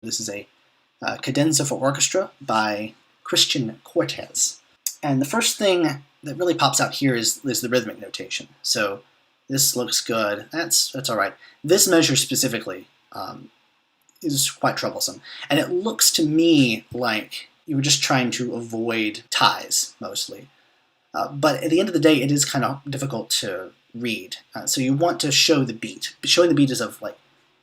This is a cadenza for orchestra by Christian Cortez. And the first thing that really pops out here is the rhythmic notation. So this looks good. That's all right. This measure specifically is quite troublesome. And it looks to me like you were just trying to avoid ties, mostly. But at the end of the day, it is kind of difficult to read. So you want to show the beat. Showing the beat is of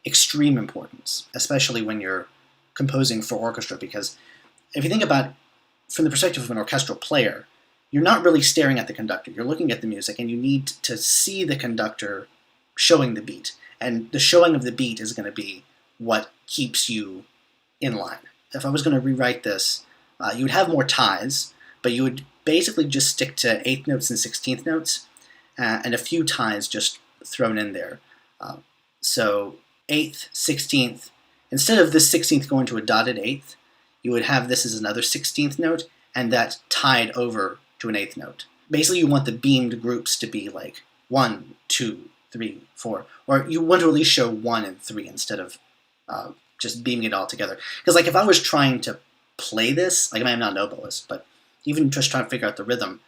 extreme importance, especially when you're composing for orchestra, because if you think about it from the perspective of an orchestral player, you're not really staring at the conductor. You're looking at the music, and you need to see the conductor showing the beat. And the showing of the beat is going to be what keeps you in line. If I was going to rewrite this, you would have more ties, but you would basically just stick to eighth notes and 16th notes, and a few ties just thrown in there. So 8th, 16th, instead of this 16th going to a dotted 8th, you would have this as another 16th note, and that tied over to an 8th note. Basically, you want the beamed groups to be like 1, 2, 3, 4, or you want to at least show 1 and 3 instead of just beaming it all together. Because if I was trying to play this, I'm not an oboist, but even just trying to figure out the rhythm,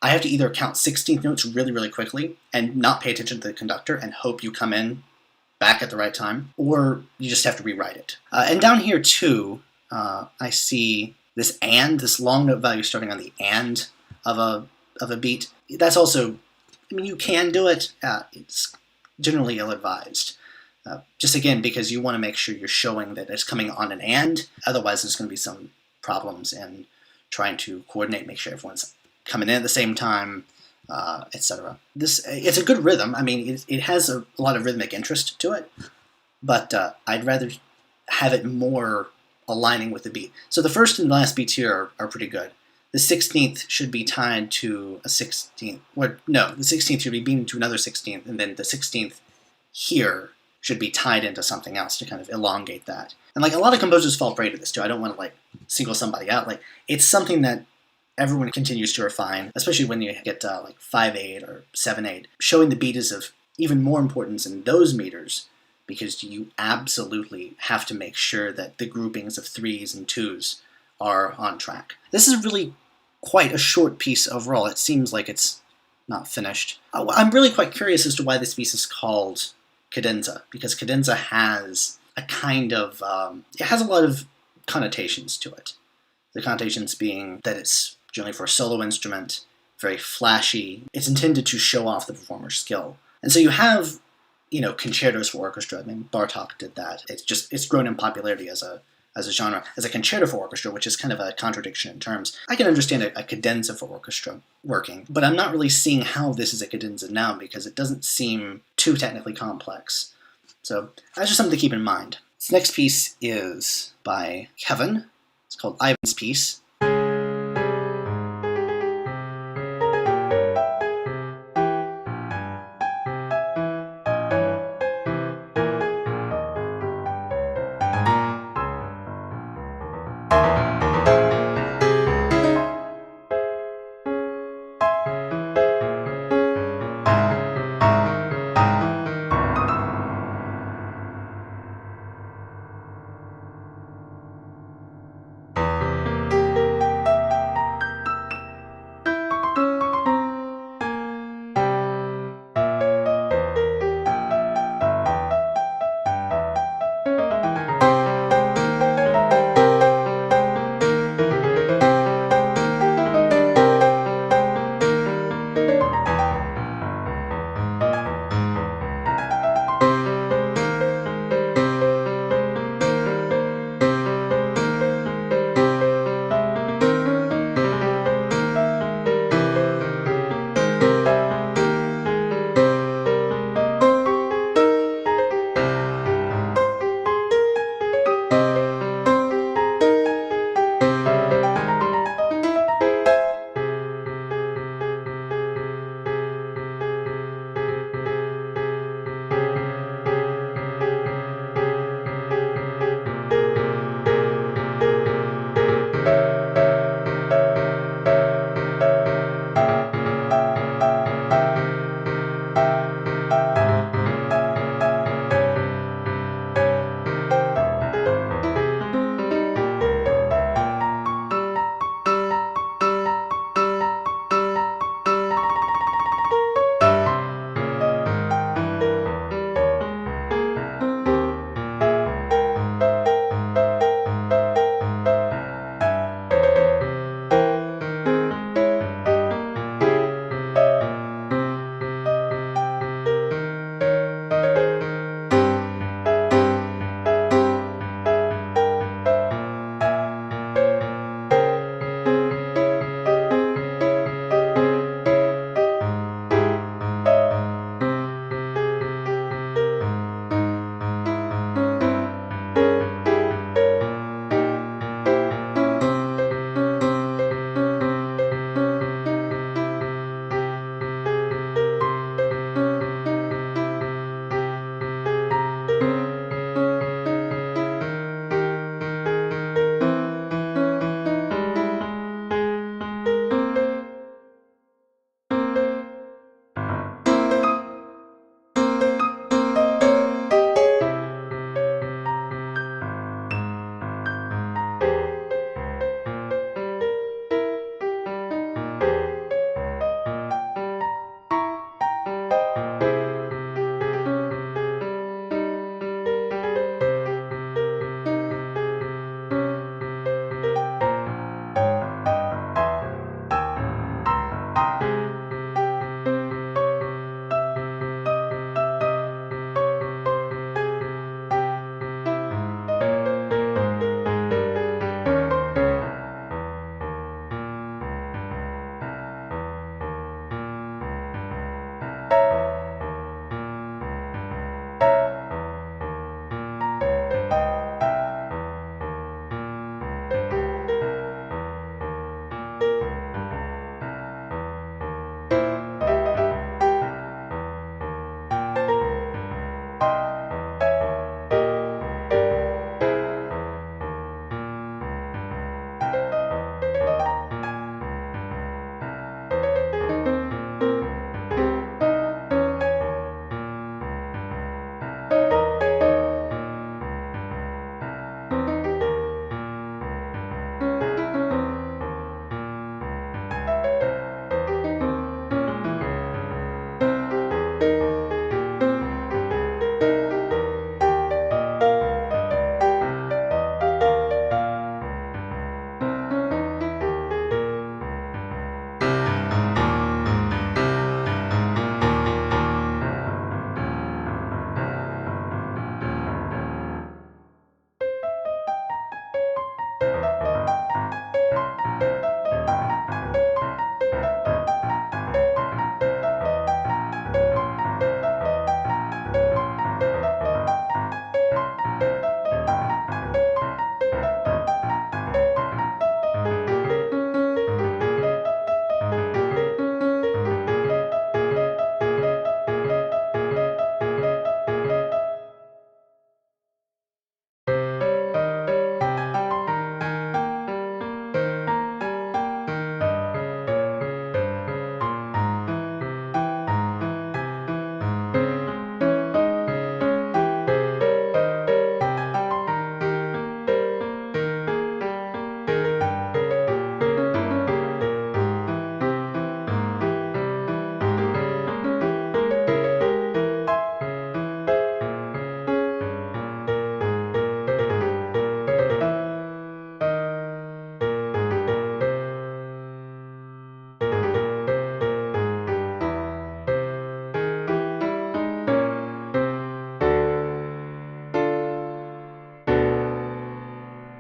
I have to either count 16th notes really, really quickly and not pay attention to the conductor and hope you come in back at the right time, or you just have to rewrite it. And down here too, I see this and, this long note value starting on the and of a beat. That's also, you can do it. It's generally ill-advised. Just again, because you want to make sure you're showing that it's coming on an and, otherwise there's going to be some problems in trying to coordinate, make sure everyone's coming in at the same time, etc. It's a good rhythm. It has a lot of rhythmic interest to it, but I'd rather have it more aligning with the beat. So the first and last beats here are pretty good. The 16th should be tied to a 16th. The 16th should be beamed to another 16th, and then the 16th here should be tied into something else to kind of elongate that. And a lot of composers fall prey to this too. I don't want to single somebody out. It's something that everyone continues to refine, especially when you get 5/8 or 7/8. Showing the beat is of even more importance in those meters, because you absolutely have to make sure that the groupings of 3s and 2s are on track. This is really quite a short piece overall. It seems like it's not finished. I'm really quite curious as to why this piece is called cadenza, because cadenza has a kind of, it has a lot of connotations to it. The connotations being that it's generally for a solo instrument, very flashy. It's intended to show off the performer's skill. And so you have, concertos for orchestra. Bartók did that. It's grown in popularity as a genre. As a concerto for orchestra, which is kind of a contradiction in terms, I can understand a cadenza for orchestra working, but I'm not really seeing how this is a cadenza now, because it doesn't seem too technically complex. So that's just something to keep in mind. This next piece is by Kevin. It's called Ivan's Piece.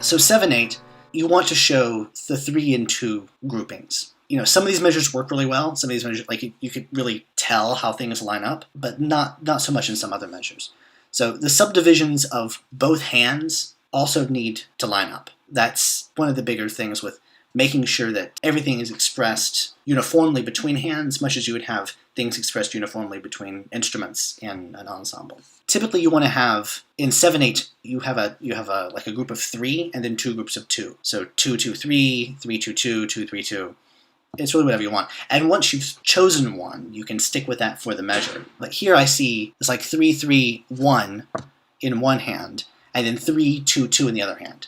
So 7/8, you want to show the 3 and 2 groupings. Some of these measures work really well. Some of these measures, like you could really tell how things line up, but not so much in some other measures. So the subdivisions of both hands also need to line up. That's one of the bigger things with making sure that everything is expressed uniformly between hands, much as you would have things expressed uniformly between instruments in an ensemble. Typically, you want to have in 7/8, you have a group of 3 and then 2 groups of 2. So 2 2 3, 3 2 2, 2 3 2. It's really whatever you want. And once you've chosen one, you can stick with that for the measure. Like here, I see it's like 3 3 1 in one hand, and then 3 2 2 in the other hand.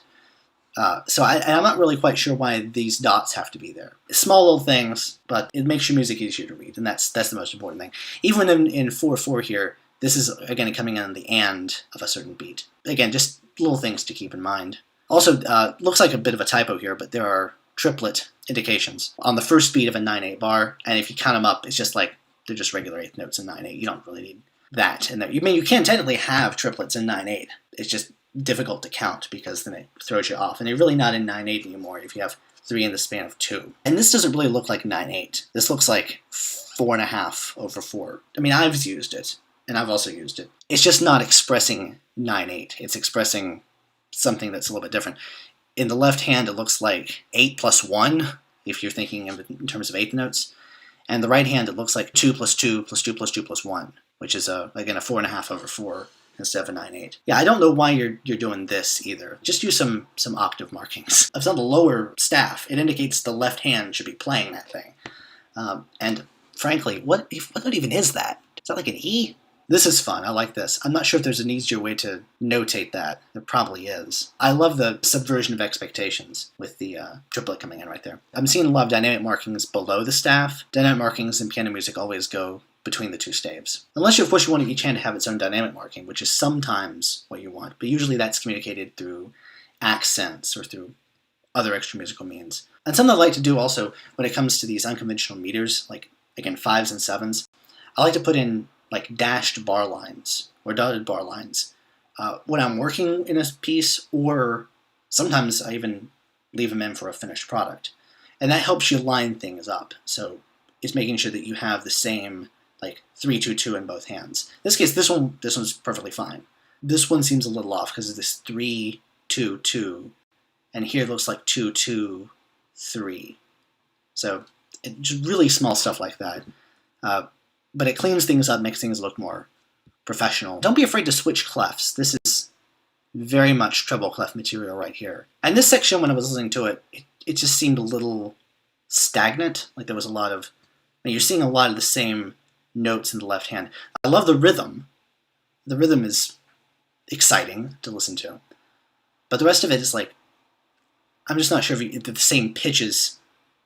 So I'm not really quite sure why these dots have to be there. Small little things, but it makes your music easier to read, and that's the most important thing. Even in 4/4 here, this is, again, coming in the and of a certain beat. Again, just little things to keep in mind. Also, looks like a bit of a typo here, but there are triplet indications on the first beat of a 9/8 bar, and if you count them up, it's just like they're just regular eighth notes in 9/8. You don't really need that. And you can technically have triplets in 9/8. It's just difficult to count because then it throws you off. And you're really not in 9/8 anymore if you have 3 in the span of 2. And this doesn't really look like 9/8. This looks like 4.5/4. I mean, I've used it, and I've also used it. It's just not expressing 9/8. It's expressing something that's a little bit different. In the left hand, it looks like 8 plus 1, if you're thinking of it in terms of eighth notes. And the right hand, it looks like 2 plus 2 plus 2 plus 2 plus 1, which is, again, a 4.5/4. Instead of a 9/8. Yeah, I don't know why you're doing this either. Just use some octave markings. If it's on the lower staff, it indicates the left hand should be playing that thing. And frankly, what even is that? Is that like an E? This is fun. I like this. I'm not sure if there's an easier way to notate that. There probably is. I love the subversion of expectations with the triplet coming in right there. I'm seeing a lot of dynamic markings below the staff. Dynamic markings in piano music always go between the 2 staves. Unless, of course, you want each hand to have its own dynamic marking, which is sometimes what you want, but usually that's communicated through accents or through other extra musical means. And something I like to do also when it comes to these unconventional meters, like, again, 5s and 7s, I like to put in, like, dashed bar lines or dotted bar lines when I'm working in a piece, or sometimes I even leave them in for a finished product. And that helps you line things up. So it's making sure that you have the same, like 3 2 2 in both hands. In this case, this one's perfectly fine. This one seems a little off because of this 3 2 2, and here it looks like 2 2 3. So just really small stuff like that. But it cleans things up, makes things look more professional. Don't be afraid to switch clefs. This is very much treble clef material right here. And this section, when I was listening to it, it just seemed a little stagnant. Like there was a lot of, you're seeing a lot of the same notes in the left hand. I love the rhythm. The rhythm is exciting to listen to. But the rest of it is like, I'm just not sure if the same pitches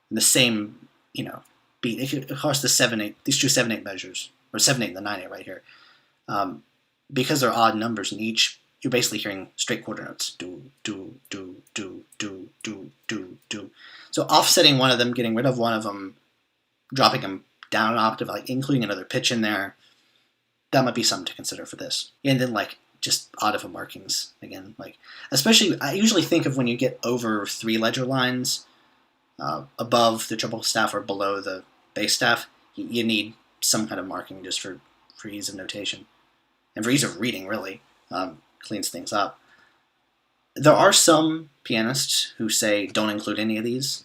and the same, beat. Of course, these 2 7/8 measures, or 7/8 and the 9/8 right here, because they're odd numbers in each, you're basically hearing straight quarter notes. Do, do, do, do, do, do, do, do. So offsetting one of them, getting rid of one of them, dropping them down an octave, like including another pitch in there, that might be something to consider for this. And then like just octave markings again, like especially I usually think of when you get over 3 ledger lines above the treble staff or below the bass staff, you need some kind of marking just for ease of notation and for ease of reading. Really cleans things up. There are some pianists who say don't include any of these.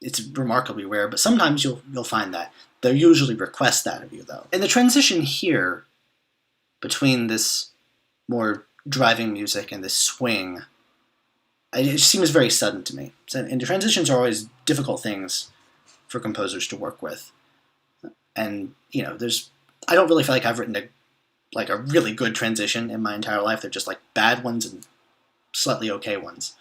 It's remarkably rare, but sometimes you'll find that. They'll usually request that of you, though. And the transition here between this more driving music and this swing, it seems very sudden to me. And the transitions are always difficult things for composers to work with. And, I don't really feel like I've written a really good transition in my entire life. They're just like bad ones and slightly okay ones.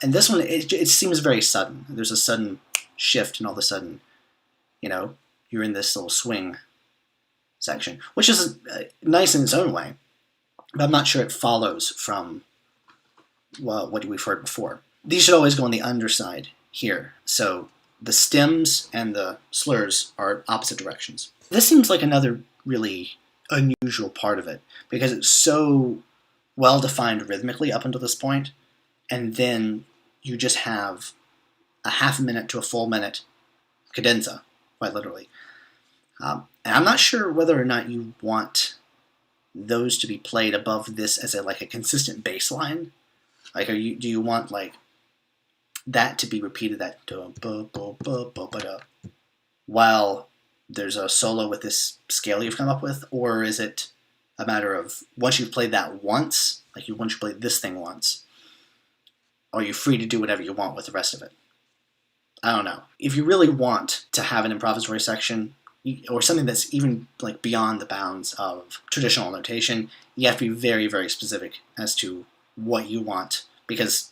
And this one, it seems very sudden. There's a sudden shift, and all of a sudden, you're in this little swing section, which is nice in its own way, but I'm not sure it follows from what we've heard before. These should always go on the underside here, so the stems and the slurs are opposite directions. This seems like another really unusual part of it, because it's so well-defined rhythmically up until this point, and then you just have a half a minute to a full minute cadenza, quite literally. And I'm not sure whether or not you want those to be played above this as a consistent bass line. Like, do you want like that to be repeated, that while there's a solo with this scale you've come up with, or is it a matter of once you've played that once, once you played this thing once, are you free to do whatever you want with the rest of it? I don't know. If you really want to have an improvisatory section, or something that's even like beyond the bounds of traditional notation, you have to be very, very specific as to what you want, because,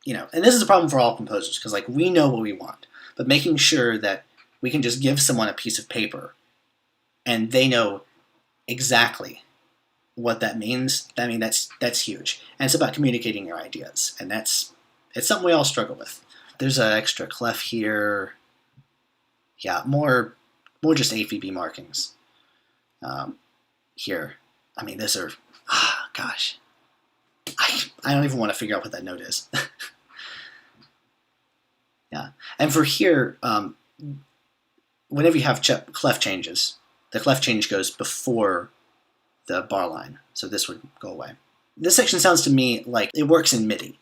and this is a problem for all composers, because we know what we want, but making sure that we can just give someone a piece of paper and they know exactly what that means, that's huge. And it's about communicating your ideas, and it's something we all struggle with. There's an extra clef here. Yeah, more just AFB markings here. Those are, gosh. I don't even want to figure out what that note is. Yeah, and for here, whenever you have clef changes, the clef change goes before the bar line, so this would go away. This section sounds to me like it works in MIDI.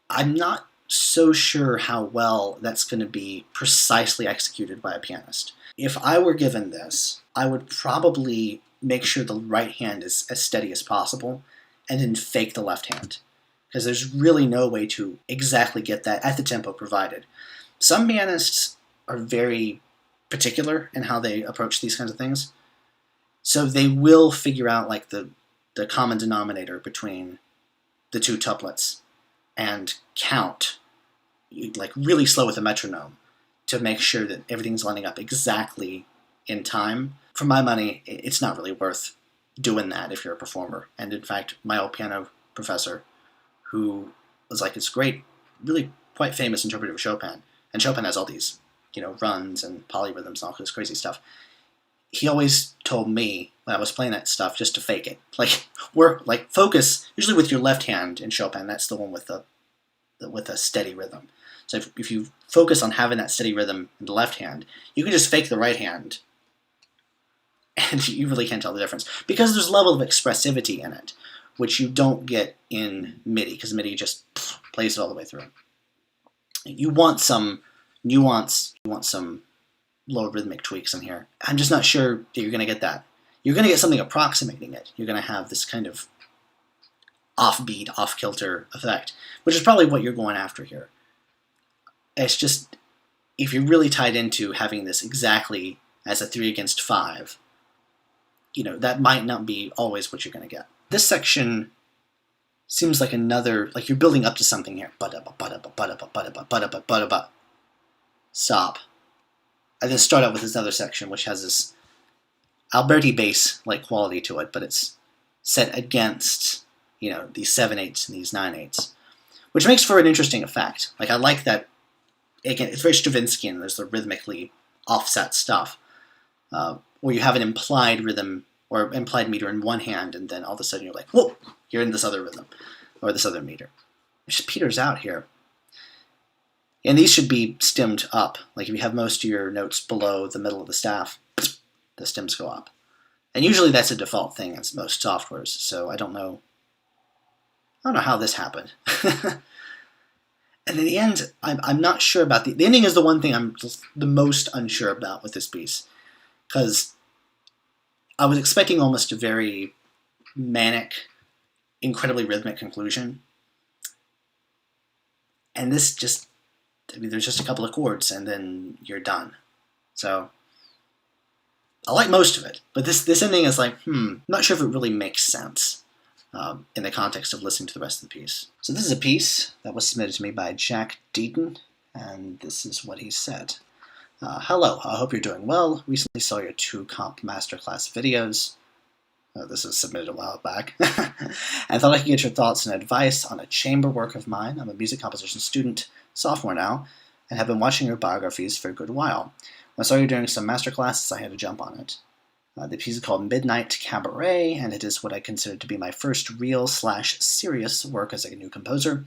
I'm not so sure how well that's going to be precisely executed by a pianist. If I were given this, I would probably make sure the right hand is as steady as possible and then fake the left hand, because there's really no way to exactly get that at the tempo provided. Some pianists are very particular in how they approach these kinds of things, so they will figure out the common denominator between the two tuplets and count really slow with a metronome to make sure that everything's lining up exactly in time. For my money, it's not really worth doing that if you're a performer. And in fact, my old piano professor, who was this great, really quite famous interpreter of Chopin, and Chopin has all these, runs and polyrhythms and all this crazy stuff. He always told me when I was playing that stuff just to fake it. Focus, usually with your left hand in Chopin, that's the one with a steady rhythm. So if you focus on having that steady rhythm in the left hand, you can just fake the right hand, and you really can't tell the difference. Because there's a level of expressivity in it, which you don't get in MIDI, because MIDI just plays it all the way through. You want some nuance, you want some low rhythmic tweaks in here. I'm just not sure that you're going to get that. You're going to get something approximating it. You're going to have this kind of offbeat, off-kilter effect, which is probably what you're going after here. It's just, if you're really tied into having this exactly as a 3 against 5, that might not be always what you're going to get. This section seems like another, you're building up to something here. Stop. And then start out with this other section, which has this Alberti bass-like quality to it, but it's set against, these 7/8 and these 9/8, which makes for an interesting effect. I like that. Again, it's very Stravinsky, and there's the rhythmically offset stuff, where you have an implied rhythm or implied meter in one hand, and then all of a sudden you're like, whoa, you're in this other rhythm, or this other meter. It just peters out here. And these should be stemmed up. If you have most of your notes below the middle of the staff, the stems go up. And usually that's a default thing in most softwares, so I don't know how this happened. And in the end, I'm not sure about the ending is the one thing I'm the most unsure about with this piece, because I was expecting almost a very manic, incredibly rhythmic conclusion, and this just, there's just a couple of chords and then you're done. So I like most of it, but this ending is I'm not sure if it really makes sense in the context of listening to the rest of the piece. So this is a piece that was submitted to me by Jack Deaton, and this is what he said. Hello, I hope you're doing well. Recently saw your 2-comp masterclass videos. This was submitted a while back. And thought I could get your thoughts and advice on a chamber work of mine. I'm a music composition student, sophomore now, and have been watching your biographies for a good while. When I saw you doing some masterclasses, I had to jump on it. The piece is called Midnight Cabaret, and it is what I consider to be my first real/serious work as a new composer.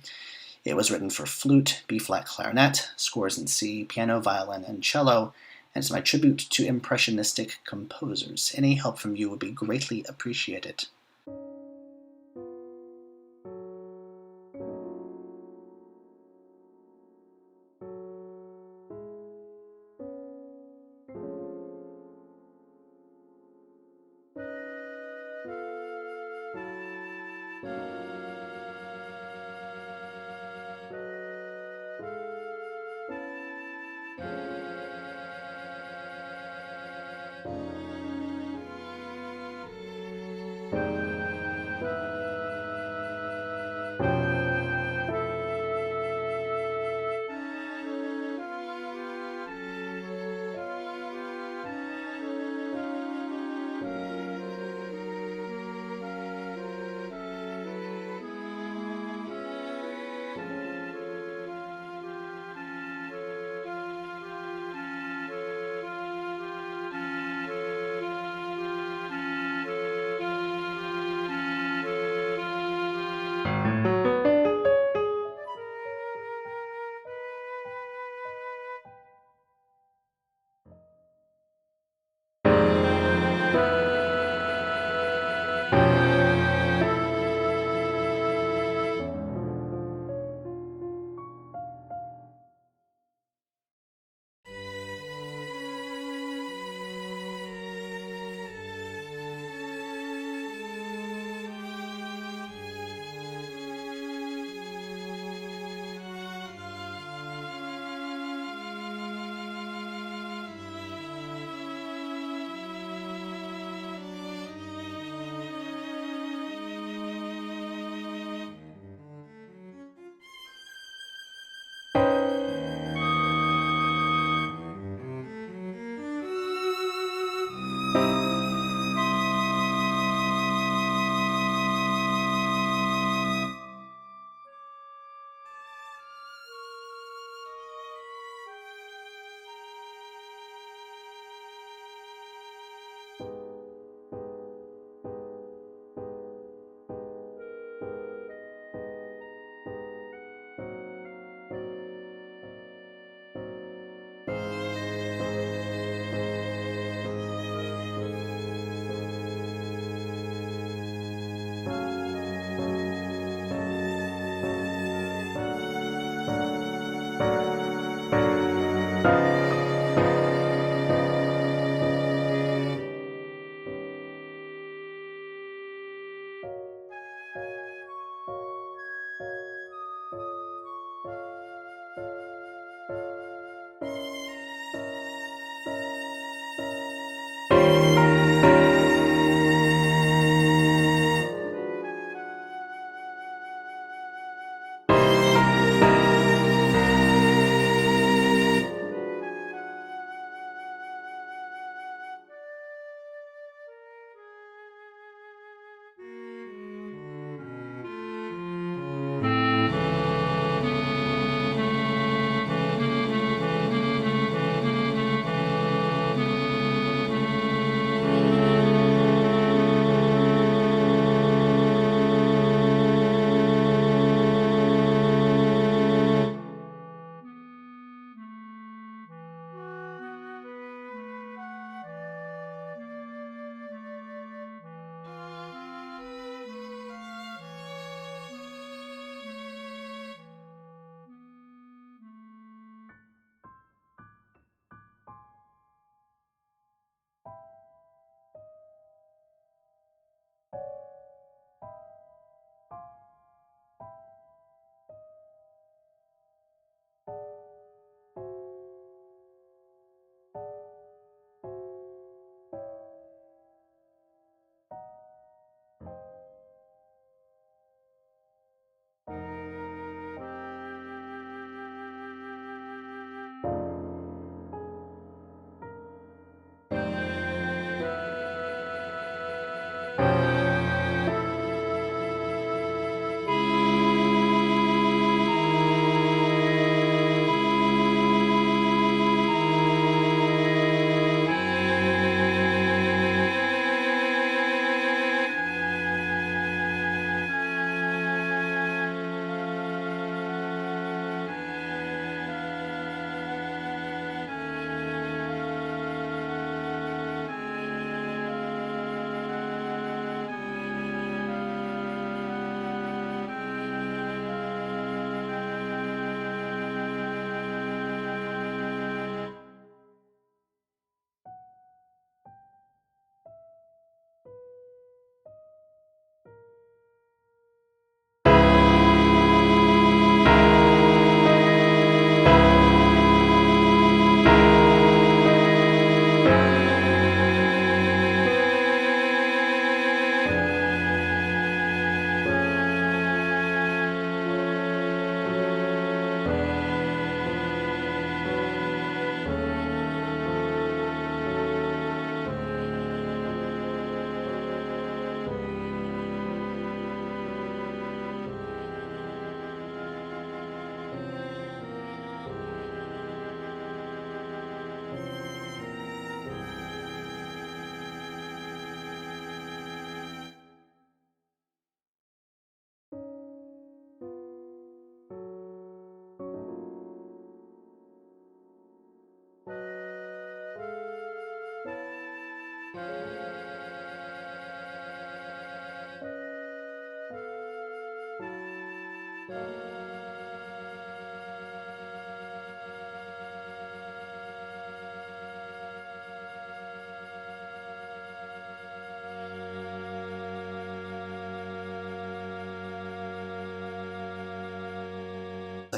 It was written for flute, B-flat clarinet, scores in C, piano, violin, and cello, and it's my tribute to impressionistic composers. Any help from you would be greatly appreciated.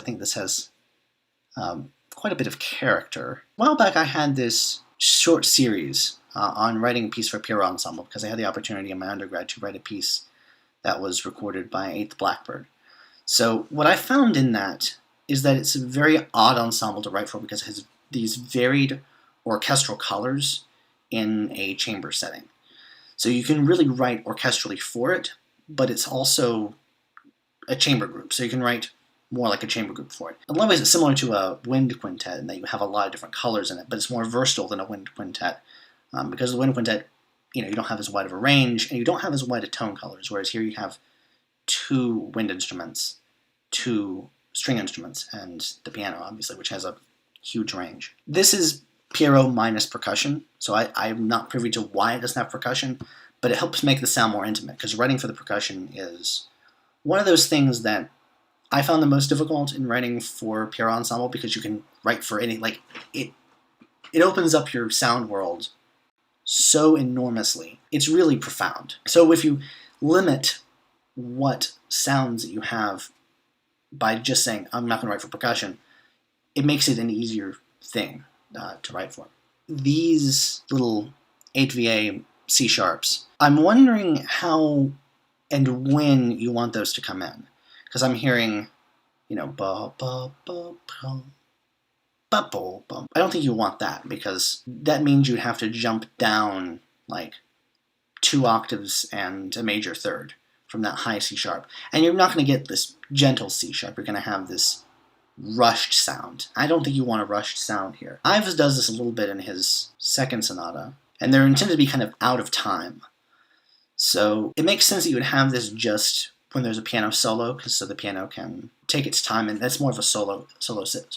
think this has quite a bit of character. A while back I had this short series on writing a piece for Pierrot Ensemble, because I had the opportunity in my undergrad to write a piece that was recorded by 8th Blackbird. So what I found in that is that it's a very odd ensemble to write for, because it has these varied orchestral colors in a chamber setting. So you can really write orchestrally for it, but it's also a chamber group, so you can write more like a chamber group for it. In a lot of ways, it's similar to a wind quintet in that you have a lot of different colors in it, but it's more versatile than a wind quintet, because the wind quintet, you don't have as wide of a range, and you don't have as wide a tone colors, whereas here you have 2 wind instruments, 2 string instruments, and the piano, obviously, which has a huge range. This is Pierrot minus percussion, so I'm not privy to why it doesn't have percussion, but it helps make the sound more intimate, because writing for the percussion is one of those things that I found the most difficult in writing for Pierrot Ensemble, because you can write for any, it opens up your sound world so enormously. It's really profound. So if you limit what sounds that you have by just saying, I'm not going to write for percussion, it makes it an easier thing to write for. These little 8VA C sharps, I'm wondering how and when you want those to come in. Because I'm hearing, ba ba ba ba ba ba ba. I don't think you want that, because that means you'd have to jump down 2 octaves and a major third from that high C sharp. And you're not going to get this gentle C sharp. You're going to have this rushed sound. I don't think you want a rushed sound here. Ahaz does this a little bit in his second sonata, and they're intended to be kind of out of time. So it makes sense that you would have this just when there's a piano solo, so the piano can take its time, and that's more of a soloistic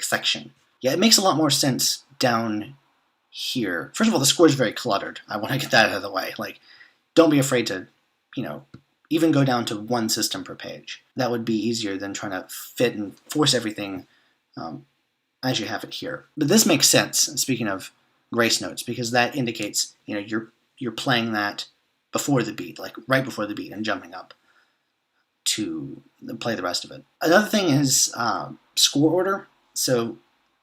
section. Yeah, it makes a lot more sense down here. First of all, the score is very cluttered. I want to get that out of the way. Don't be afraid to, even go down to 1 system per page. That would be easier than trying to fit and force everything as you have it here. But this makes sense, speaking of grace notes, because that indicates, you're playing that before the beat, right before the beat, and jumping up to play the rest of it. Another thing is score order. So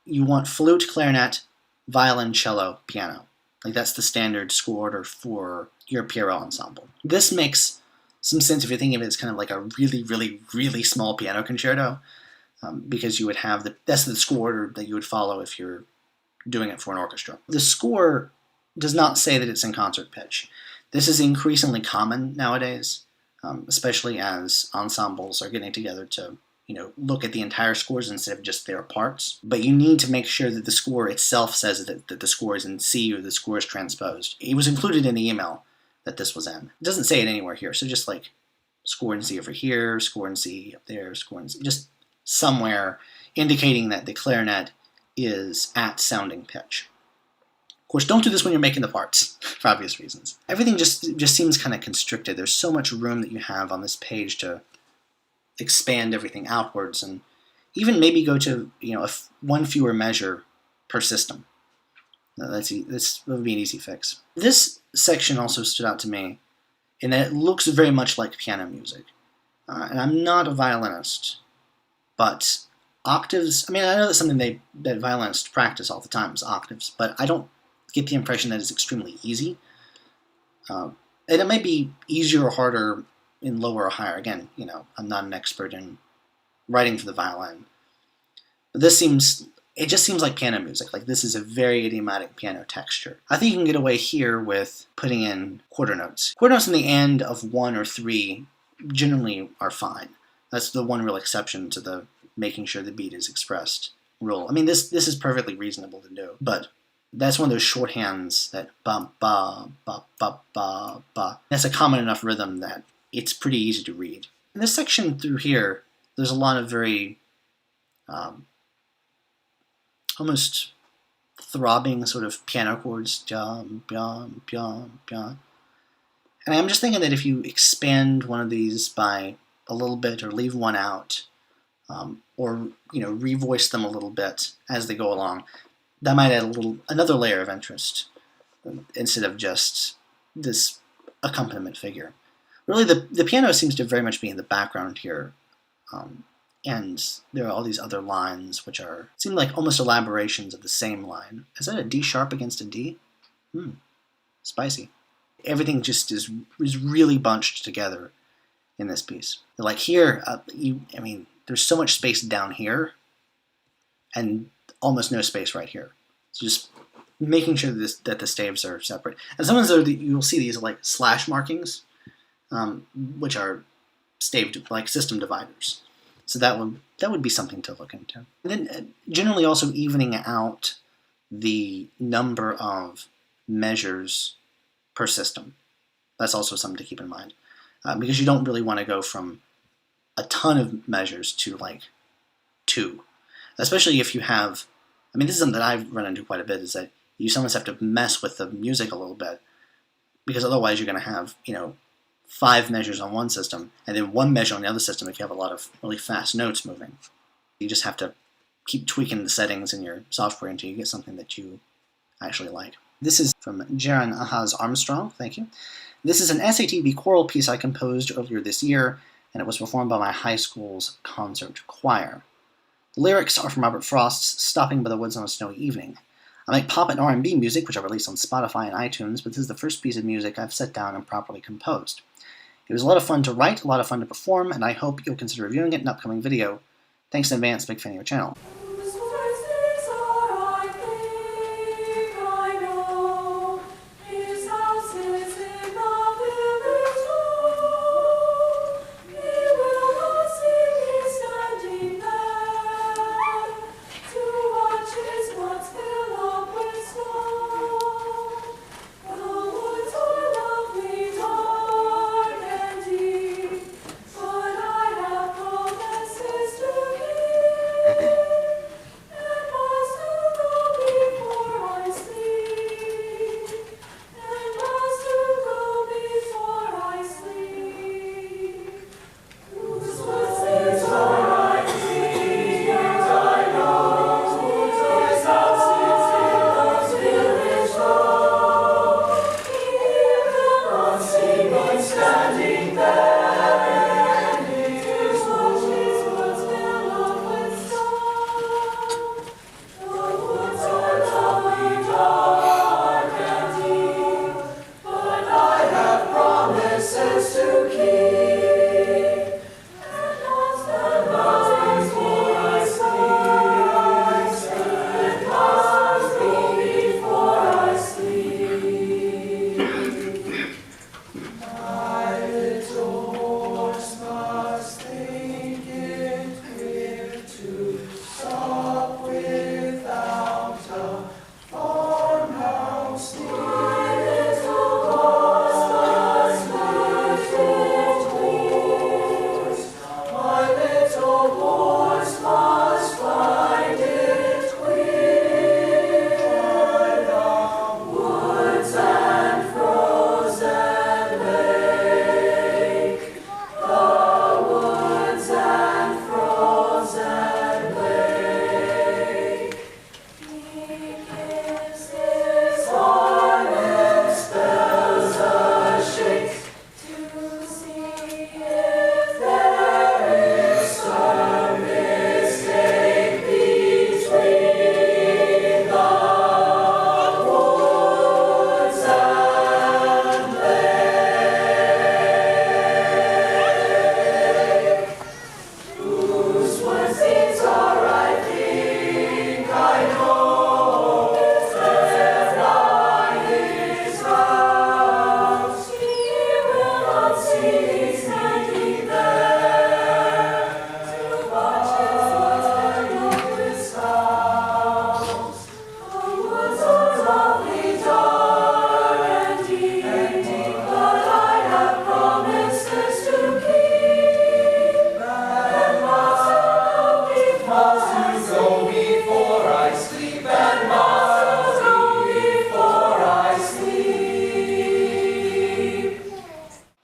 you want flute, clarinet, violin, cello, piano. That's the standard score order for your Pierrot ensemble. This makes some sense if you're thinking of it as kind of like a really, really, really small piano concerto, because you would have that's the score order that you would follow if you're doing it for an orchestra. The score does not say that it's in concert pitch. This is increasingly common nowadays, especially as ensembles are getting together to look at the entire scores instead of just their parts. But you need to make sure that the score itself says that the score is in C or the score is transposed. It was included in the email that this was in. It doesn't say it anywhere here, so just score in C over here, score in C up there, score in C, just somewhere indicating that the clarinet is at sounding pitch. Of course, don't do this when you're making the parts, for obvious reasons. Everything just seems kind of constricted. There's so much room that you have on this page to expand everything outwards, and even maybe go to 1 fewer measure per system. This would be an easy fix. This section also stood out to me in that it looks very much like piano music. And I'm not a violinist, but octaves, I know that's something that violinists practice all the time, is octaves, but I don't get the impression that it's extremely easy. And it may be easier or harder in lower or higher. Again, I'm not an expert in writing for the violin. But it just seems like piano music. This is a very idiomatic piano texture. I think you can get away here with putting in quarter notes. Quarter notes in the end of 1 or 3 generally are fine. That's the one real exception to the making sure the beat is expressed rule. This is perfectly reasonable to do, but that's one of those shorthands that ba ba ba ba ba ba. That's a common enough rhythm that it's pretty easy to read. In this section through here, there's a lot of very almost throbbing sort of piano chords. Jum, jum, jum, jum. And I'm just thinking that if you expand one of these by a little bit, or leave one out, or revoice them a little bit as they go along, that might add another layer of interest instead of just this accompaniment figure. Really, the piano seems to very much be in the background here, And there are all these other lines which seem like almost elaborations of the same line. Is that a D sharp against a D? Spicy. Everything just is really bunched together in this piece. Like here, there's so much space down here and almost no space right here. So just making sure that the staves are separate. And sometimes you'll see these like slash markings, which are staved like system dividers. So that would be something to look into. And then generally also evening out the number of measures per system. That's also something to keep in mind, because you don't really want to go from a ton of measures to like 2, especially if you have. I mean, this is something that I've run into quite a bit, is that you sometimes have to mess with the music a little bit, because otherwise you're going to have 5 measures on one system and then 1 measure on the other system if you have a lot of really fast notes moving. You just have to keep tweaking the settings in your software until you get something that you actually like. This is from Jarran, Ahaz, Armstrong. Thank you. This is an SATB choral piece I composed earlier this year, and it was performed by my high school's concert choir. The lyrics are from Robert Frost's Stopping by the Woods on a Snowy Evening. I make pop and R&B music, which I released on Spotify and iTunes, but this is the first piece of music I've sat down and properly composed. It was a lot of fun to write, a lot of fun to perform, and I hope you'll consider reviewing it in an upcoming video. Thanks in advance, big fan of your channel.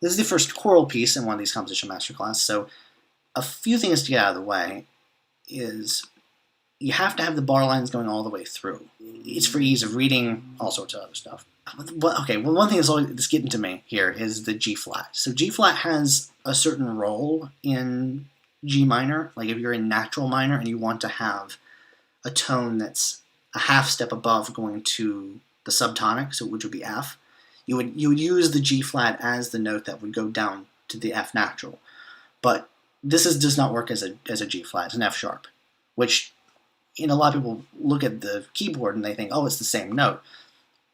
This is the first choral piece in one of these composition masterclass, so a few things to get out of the way is you have to have the bar lines going all the way through. It's for ease of reading, all sorts of other stuff. Okay, well, one thing that's getting to me here is the G flat. So G flat has a certain role in G minor, like if you're in natural minor and you want to have a tone that's a half step above going to the subtonic, so which would be F, you would use the G flat as the note that would go down to the F natural. But this does not work as a G flat, it's an F sharp, which a lot of people look at the keyboard and they think, oh, it's the same note.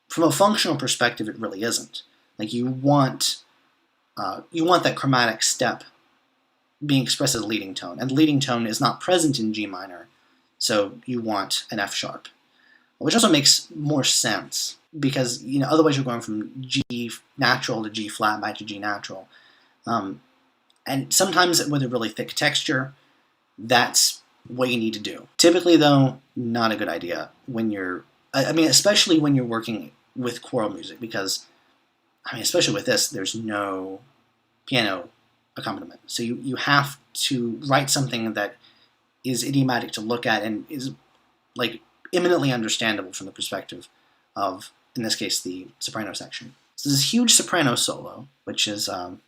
From a functional perspective, it really isn't. Like you want that chromatic step being expressed as a leading tone, and the leading tone is not present in G minor, so you want an F sharp, which also makes more sense because otherwise you're going from G natural to G flat back to G natural, and sometimes with a really thick texture, that's what you need to do. Typically, though, not a good idea when you're, especially when you're working with choral music, because especially with this, there's no piano accompaniment. So you have to write something that is idiomatic to look at and is like eminently understandable from the perspective of, in this case, the soprano section. So this huge soprano solo, which is the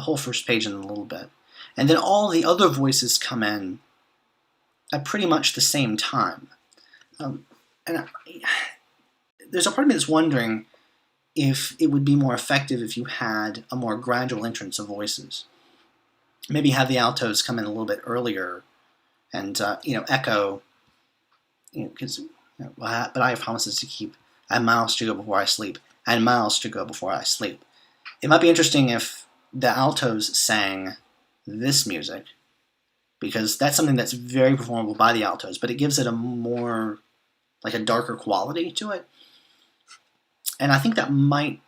whole first page in a little bit. And then all the other voices come in at pretty much the same time. There's a part of me that's wondering if it would be more effective if you had a more gradual entrance of voices. Maybe have the altos come in a little bit earlier and, echo, because, but I have promises to keep, and miles to go before I sleep, and miles to go before I sleep. It might be interesting if the altos sang this music, because that's something that's very performable by the altos, but it gives it a more, like a darker quality to it. And I think that might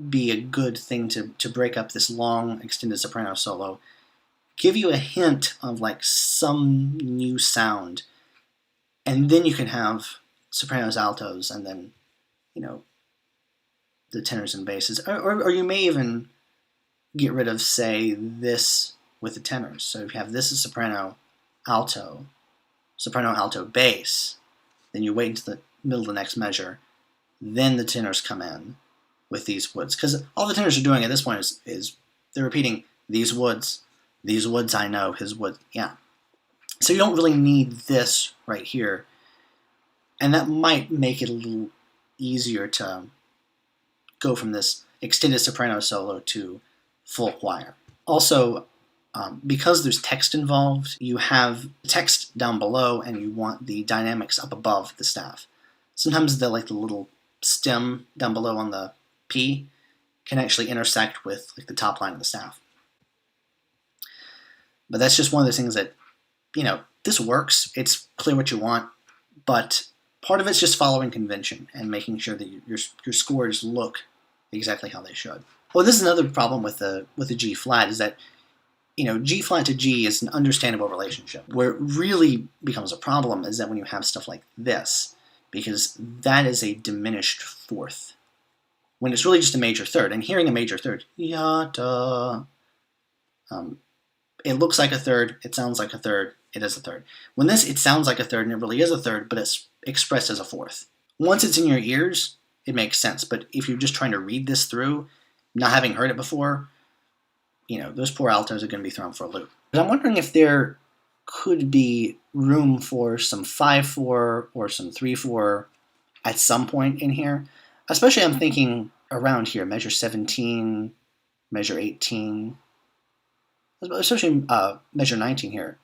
be a good thing to break up this long, extended soprano solo. Give you a hint of like some new sound, and then you can have sopranos, altos, and then, the tenors and basses. Or you may even get rid of, say, this with the tenors. So if you have this as soprano, alto, bass, then you wait until the middle of the next measure, then the tenors come in with these woods. Because all the tenors are doing at this point is they're repeating these woods I know, his wood, yeah. So you don't really need this right here. And that might make it a little easier to go from this extended soprano solo to full choir. Also, because there's text involved, you have text down below and you want the dynamics up above the staff. Sometimes the little stem down below on the P can actually intersect with the top line of the staff. But that's just one of those things that, this works. It's clear what you want, but part of it's just following convention and making sure that your scores look exactly how they should. Well, this is another problem with the G flat, is that G flat to G is an understandable relationship. Where it really becomes a problem is that when you have stuff like this, because that is a diminished fourth, when it's really just a major third. And hearing a major third, yada, it looks like a third, it sounds like a third, it is a third. When it sounds like a third and it really is a third, but it's expressed as a fourth. Once it's in your ears, it makes sense. But if you're just trying to read this through, not having heard it before, those poor altos are going to be thrown for a loop. But I'm wondering if there could be room for some 5/4 or some 3/4 at some point in here. Especially I'm thinking around here, measure 17, measure 18, especially measure 19 here.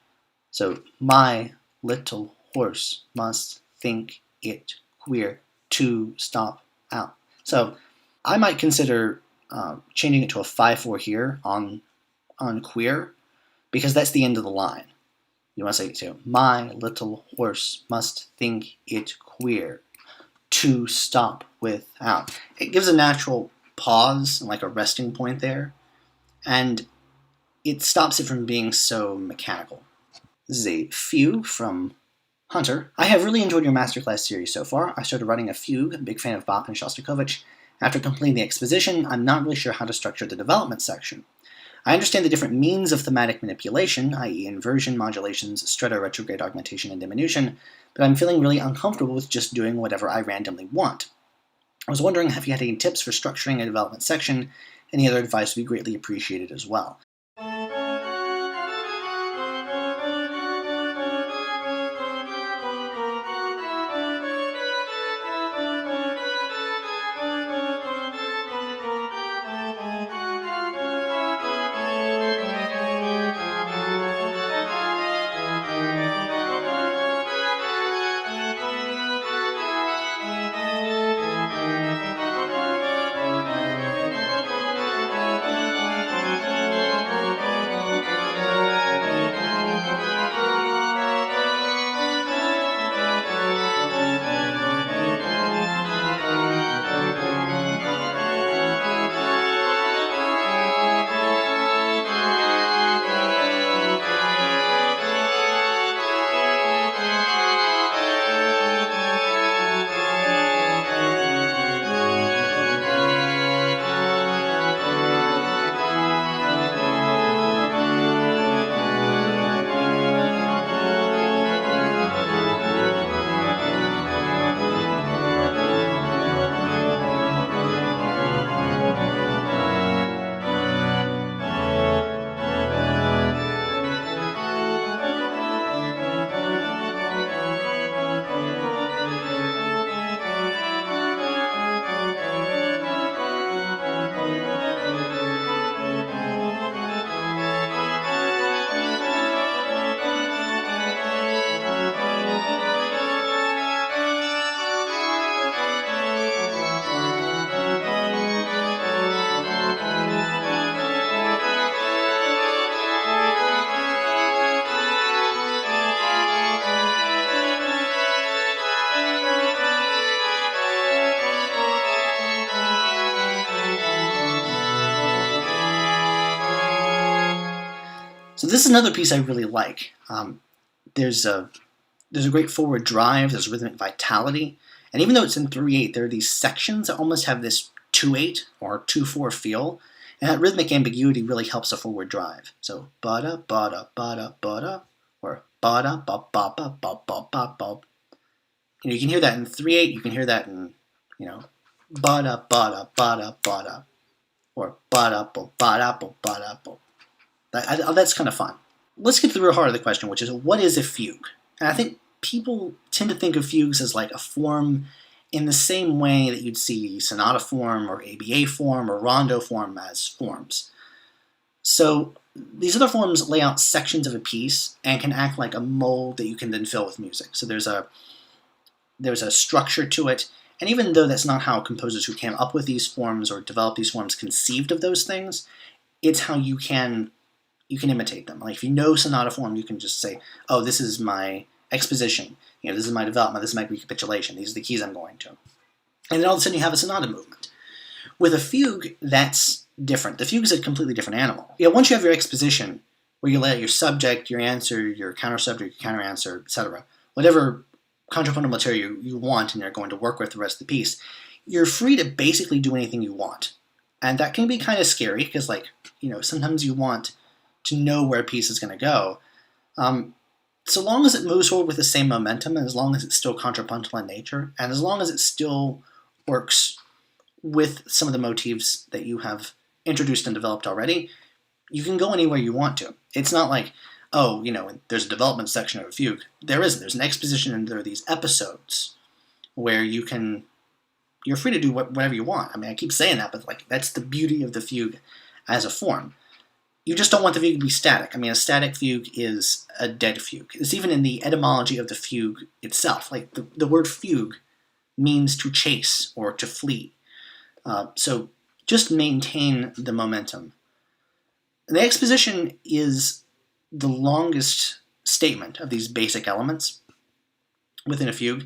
So, my little horse must think it queer to stop out. So, I might consider changing it to a 5/4 here on queer, because that's the end of the line. You want to say it too. My little horse must think it queer to stop without. It gives a natural pause, like a resting point there, and it stops it from being so mechanical. This is a Fugue from Hunter. I have really enjoyed your Masterclass series so far. I started writing a Fugue, big fan of Bach and Shostakovich. After completing the exposition, I'm not really sure how to structure the development section. I understand the different means of thematic manipulation, i.e. inversion, modulations, stretto, retrograde, augmentation, and diminution, but I'm feeling really uncomfortable with just doing whatever I randomly want. I was wondering if you had any tips for structuring a development section. Any other advice would be greatly appreciated as well. this is another piece I really like. There's a great forward drive, there's rhythmic vitality, and even though it's in 3/8, there are these sections that almost have this 2/8 or 2/4 feel, and that rhythmic ambiguity really helps a forward drive. So ba-da, ba-da, ba-da, ba-da, or ba-da, ba-ba, ba-ba, you can hear that in 3/8, you can hear that in, ba-da, ba-da, ba-da, ba-da, or ba-da, ba-da, ba-da, ba-da. That's kind of fun. Let's get to the real heart of the question, which is, what is a fugue? And I think people tend to think of fugues as like a form in the same way that you'd see sonata form or ABA form or rondo form as forms. So these other forms lay out sections of a piece and can act like a mold that you can then fill with music. So there's a structure to it, and even though that's not how composers who came up with these forms or developed these forms conceived of those things, it's how you can imitate them. Like if you know sonata form, you can just say, oh, this is my exposition, this is my development, this is my recapitulation, these are the keys I'm going to. And then all of a sudden you have a sonata movement. With a fugue, that's different. The fugue is a completely different animal. Once you have your exposition, where you lay out your subject, your answer, your counter-subject, your counter-answer, etc., whatever contrapuntal material you want and you're going to work with the rest of the piece, you're free to basically do anything you want. And that can be kind of scary, because sometimes you want to know where a piece is going to go. So long as it moves forward with the same momentum, and as long as it's still contrapuntal in nature, and as long as it still works with some of the motifs that you have introduced and developed already, you can go anywhere you want to. It's not like, there's a development section of a fugue. There isn't. There's an exposition, and there are these episodes where you're free to do whatever you want. I mean, I keep saying that, but that's the beauty of the fugue as a form. You just don't want the fugue to be static. I mean, a static fugue is a dead fugue. It's even in the etymology of the fugue itself. Like the word fugue means to chase or to flee. So just maintain the momentum. And the exposition is the longest statement of these basic elements within a fugue,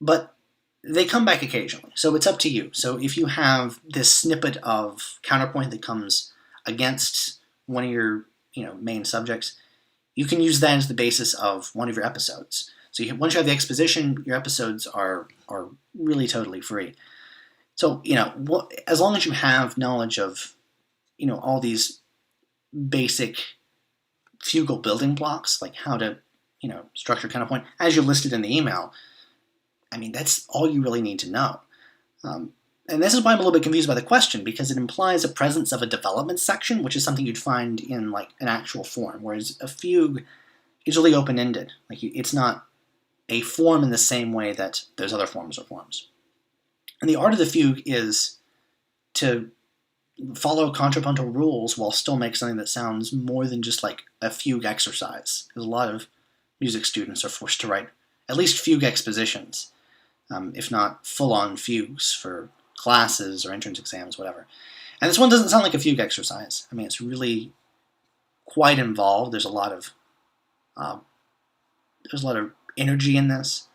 but they come back occasionally. So it's up to you. So if you have this snippet of counterpoint that comes against one of your main subjects, you can use that as the basis of one of your episodes. So once you have the exposition, your episodes are really totally free. So as long as you have knowledge of all these basic fugal building blocks, like how to structure counterpoint as you listed in the email, I mean, that's all you really need to know. And this is why I'm a little bit confused by the question, because it implies a presence of a development section, which is something you'd find in an actual form, whereas a fugue is really open-ended. It's not a form in the same way that those other forms are forms. And the art of the fugue is to follow contrapuntal rules while still make something that sounds more than just like a fugue exercise. Because a lot of music students are forced to write at least fugue expositions, if not full-on fugues for classes or entrance exams, whatever. And this one doesn't sound like a fugue exercise. I mean, it's really quite involved. There's a lot of energy in this.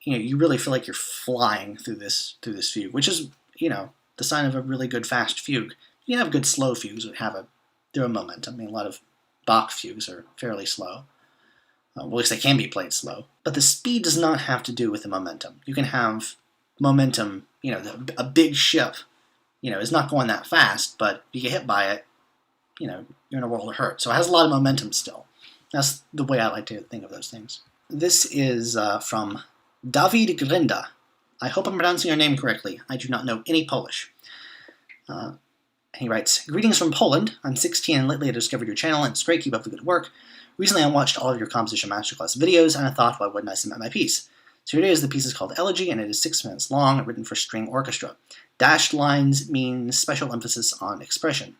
You really feel like you're flying through this fugue, which is the sign of a really good fast fugue. You have good slow fugues that have their own momentum. I mean, a lot of Bach fugues are fairly slow. Well, at least they can be played slow. But the speed does not have to do with the momentum. You can have momentum, a big ship, is not going that fast, but you get hit by it, you're in a world of hurt. So it has a lot of momentum still. That's the way I like to think of those things. This is from Dawid Grenda. I hope I'm pronouncing your name correctly. I do not know any Polish. He writes, "Greetings from Poland. I'm 16 and lately I discovered your channel, and it's great. Keep up the good work. Recently I watched all of your composition masterclass videos, and I thought, why wouldn't I submit my piece? So here it is. The piece is called Elegié, and it is 6 minutes long, written for string orchestra. Dashed lines mean special emphasis on expression.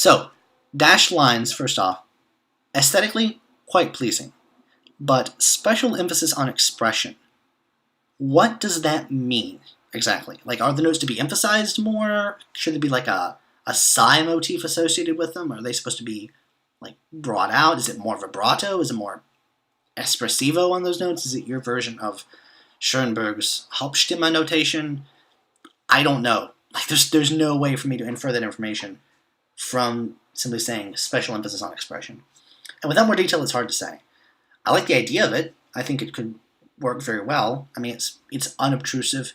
So, dashed lines, first off, aesthetically, quite pleasing. But special emphasis on expression. What does that mean exactly? Like, are the notes to be emphasized more? Should there be like a sigh motif associated with them? Are they supposed to be like brought out? Is it more vibrato? Is it more espressivo on those notes? Is it your version of Schoenberg's Hauptstimme notation? I don't know. Like, there's no way for me to infer that information from simply saying special emphasis on expression. And without more detail, it's hard to say. I like the idea of it. I think it could work very well. I mean, it's unobtrusive.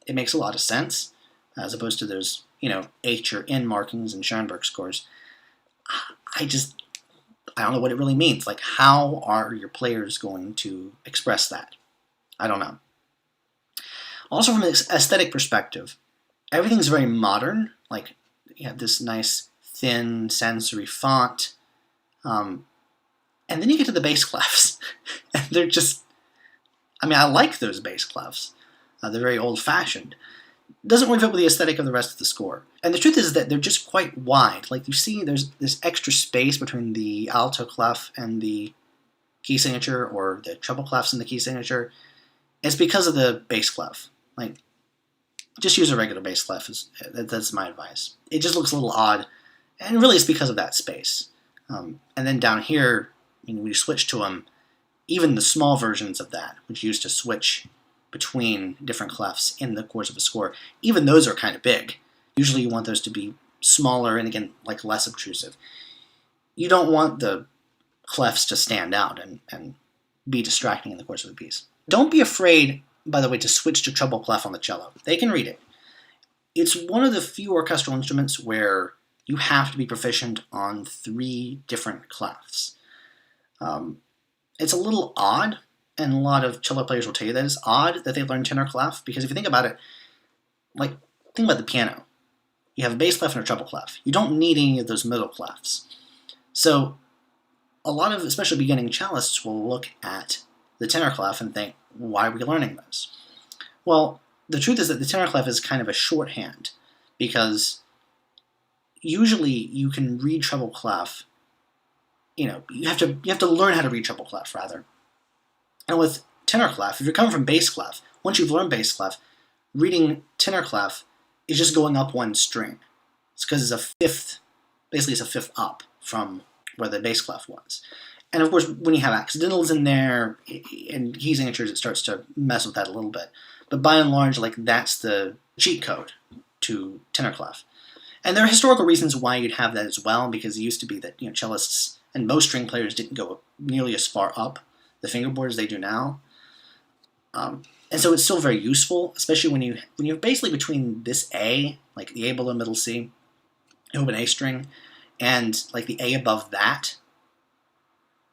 It makes a lot of sense, as opposed to those, H or N markings in Schoenberg scores. I don't know what it really means. Like, how are your players going to express that? I don't know. Also, from an aesthetic perspective, everything's very modern. Like, you have this nice, thin, sensory font. And then you get to the bass clefs. And they're just... I like those bass clefs. They're very old-fashioned. Doesn't really fit with the aesthetic of the rest of the score. And the truth is that they're just quite wide. Like, you see there's this extra space between the alto clef and the key signature, or the treble clefs and the key signature. It's because of the bass clef. Like, just use a regular bass clef. That's my advice. It just looks a little odd, and really it's because of that space. And then down here, when you switch to them, even the small versions of that, which used to switch between different clefs in the course of a score, even those are kind of big. Usually you want those to be smaller and, again, like less obtrusive. You don't want the clefs to stand out and be distracting in the course of a piece. Don't be afraid, by the way, to switch to treble clef on the cello. They can read it. It's one of the few orchestral instruments where you have to be proficient on 3 different clefs. It's a little odd, and a lot of cello players will tell you that it's odd that they learn tenor clef, because if you think about it, think about the piano. You have a bass clef and a treble clef. You don't need any of those middle clefs. So a lot of, especially beginning cellists, will look at the tenor clef and think, why are we learning this? Well, the truth is that the tenor clef is kind of a shorthand, because usually you can read treble clef. You have to learn how to read treble clef, rather. And with tenor clef, if you're coming from bass clef, once you've learned bass clef, reading tenor clef is just going up 1 string. It's because it's a fifth up from where the bass clef was. And of course, when you have accidentals in there and key signatures, it starts to mess with that a little bit. But by and large, that's the cheat code to tenor clef. And there are historical reasons why you'd have that as well, because it used to be that cellists and most string players didn't go nearly as far up the fingerboard as they do now. And so it's still very useful, especially when you're basically between this A, like the A below middle C, open A string, and like the A above that,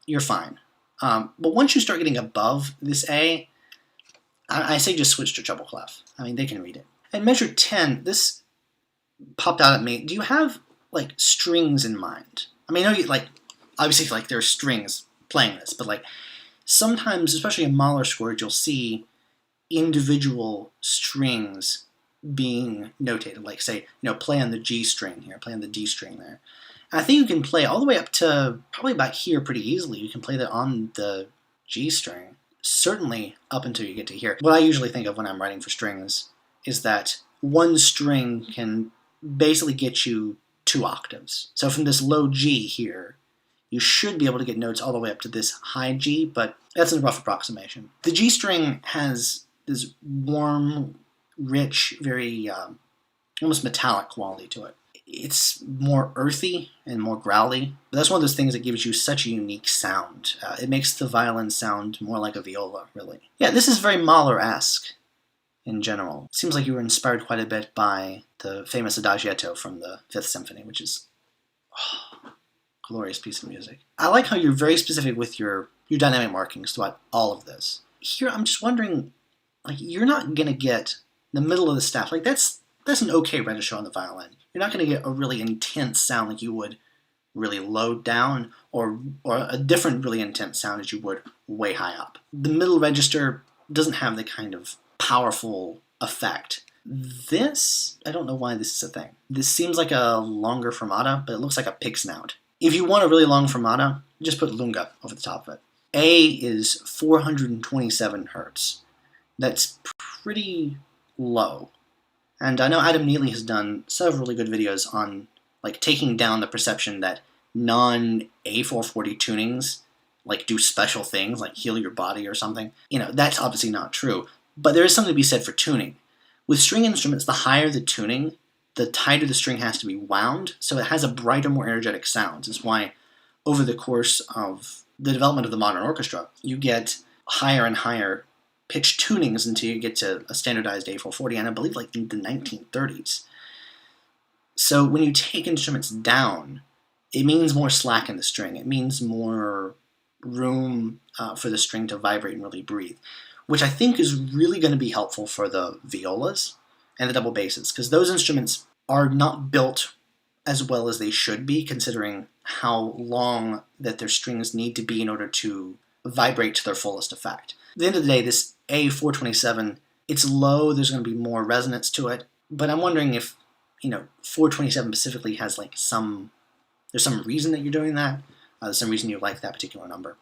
you're fine. But once you start getting above this A, I say just switch to treble clef. They can read it. And measure 10, this popped out at me. Do you have strings in mind? I know you obviously there are strings playing this, but sometimes, especially in Mahler scores, you'll see individual strings being notated. Like, say, play on the G string here, play on the D string there. And I think you can play all the way up to probably about here pretty easily. You can play that on the G string, certainly up until you get to here. What I usually think of when I'm writing for strings is that 1 string can basically get you 2 octaves. So from this low G here, you should be able to get notes all the way up to this high G, but that's a rough approximation. The G string has this warm, rich, very almost metallic quality to it. It's more earthy and more growly, but that's one of those things that gives you such a unique sound. It makes the violin sound more like a viola, really. Yeah, this is very Mahler-esque in general. It seems like you were inspired quite a bit by the famous Adagietto from the Fifth Symphony, which is glorious piece of music. I like how you're very specific with your dynamic markings throughout all of this. Here, I'm just wondering, you're not going to get the middle of the staff. That's an okay register on the violin. You're not going to get a really intense sound like you would really low down, or a different really intense sound as you would way high up. The middle register doesn't have the kind of powerful effect This, I don't know why this is a thing. This seems like a longer fermata, but it looks like a pig snout. If you want a really long fermata, just put lunga over the top of it. A is 427 hertz. That's pretty low. And I know Adam Neely has done several really good videos on like taking down the perception that non-A440 tunings like do special things, like heal your body or something. You know, that's obviously not true. But there is something to be said for tuning. With string instruments, the higher the tuning, the tighter the string has to be wound, so it has a brighter, more energetic sound. That's why over the course of the development of the modern orchestra, you get higher and higher pitch tunings until you get to a standardized A440, and I believe like in the 1930s. So when you take instruments down, it means more slack in the string. It means more room for the string to vibrate and really breathe, which I think is really going to be helpful for the violas and the double basses, because those instruments are not built as well as they should be, considering how long that their strings need to be in order to vibrate to their fullest effect. At the end of the day, this A427, it's low, there's going to be more resonance to it, but I'm wondering if, 427 specifically has like there's some reason that you're doing that, there's some reason you like that particular number.